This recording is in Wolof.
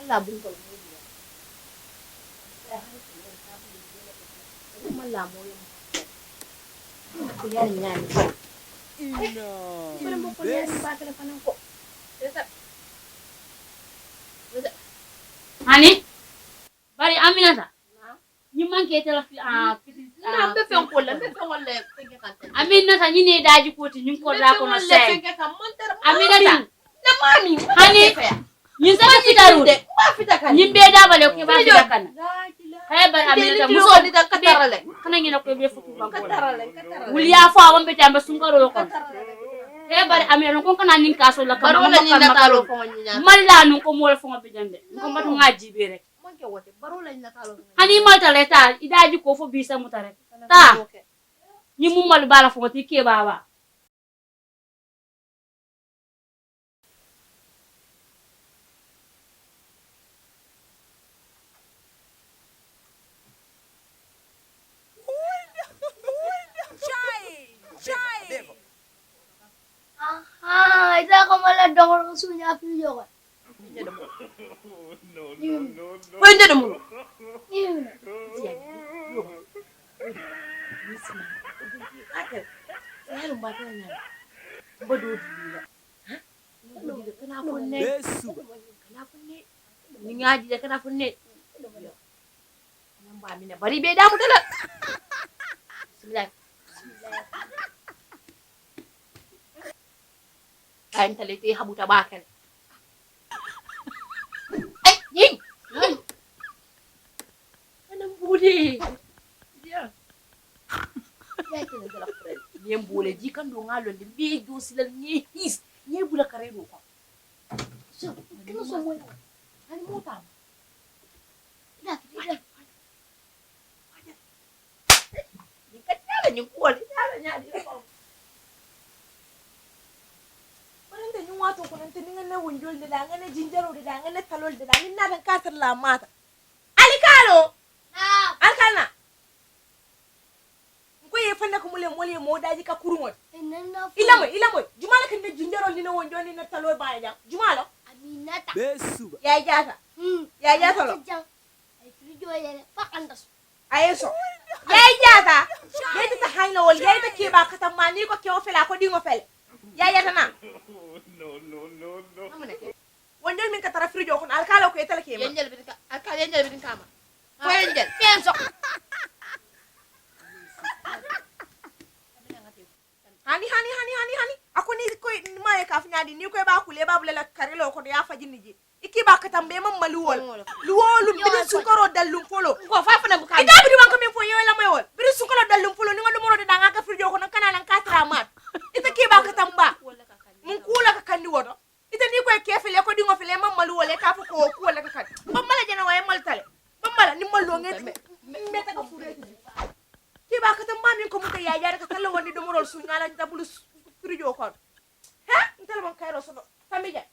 la bun ko malla mo yum ko yar nyani no pero mo ko yar ba telefonan ko hani bari Aminata ni manke tela fi na be fen ko la be fen wala Aminata ni ne daji ko ti ni ko da ko no sai Aminata na mami hani ni sa fitaru de ma fitaka ni be da bale ko ba fitaka hay bari Aminata muso ni da katarale kana ngina ko be futu ba ko katarale wuli ya fo awon be tamba Sunkaro ko hay bari Aminata ko kana nin kaso la baro la ni natalo fo nya malla nun ko mo fo be jande ko matu ngaji be rek manke wote baro la ni natalo hani malta leta idaji ko fo bisa mutare ta ni mu mal bala fo ti ke baba Ah, ito ako maladong ko sunya video ko. pwede mo Saya lumba tanya. Bodoh dia. Hah? Kenapa nih? Kenapa nih? Ni ngaji dah kenapa nih? Nampak Amina. Bari beda betul tak? Bismillah. Kain teliti habu tabakan. Ying. Mana budi? Dia. Ya itu adalah friend. Dia boleh jika dongalon dia bego silal nyehis. Nye bula karedo ko. So, kino semua itu. Ani mau tahu. Lihat. Ni kacala ni kual, nyala di ko. Parente ni wato ko nan tininga na wonjol de da ngane jinjaro de da ngane talol de da ni na dan katar la mata. Alikalo. Na. Alkalna. Ko ye fanna ko mole mo daji ka kurumot. Inana. Ilamo. Jumala kan de jinjaro ni no wonjol ni na talol ba ya. Jumala. Aminata. Besuba. Ya jata. Ya jata lo. Ay video ya pakandas. Ayeso. Ya jata. Ya jata hayna wol ya jata ke ba katan mani ko ke ofela ko dingo fel. Ya jata na. No. Wonjol min ka tara frijo kon alkalo ko etala ke ma. Yenjel bidin kama. Ko yenjel. Pienso. Hani. Ako ni ko ma e ka fnyadi ni ko ba kule ba bulela karelo ko ya fajini ji. Iki ba katambe mam maluwol. Luwolu bidin Sunkaro dallum folo. Ko fa fa na buka. Ida bidi wanko min fo yola mayol. Bidin Sunkaro dallum folo ni ngodo moro de danga ka frijo ko kana lan katra mat. Ita ke ba katamba. Mun kula ka kandi wodo. Ita ni ko e kefele ko dingo fele mam maluwol e ka fa ko kula ka kandi. Bambala jana waye maltale. Bambala ni mallo ngeti. Meta ka fure. Ki ba katamba min ko muta ya ka kala woni do moro su nyala ta bulus frijo ko. Ha? Intel ban kairo so. Tambija.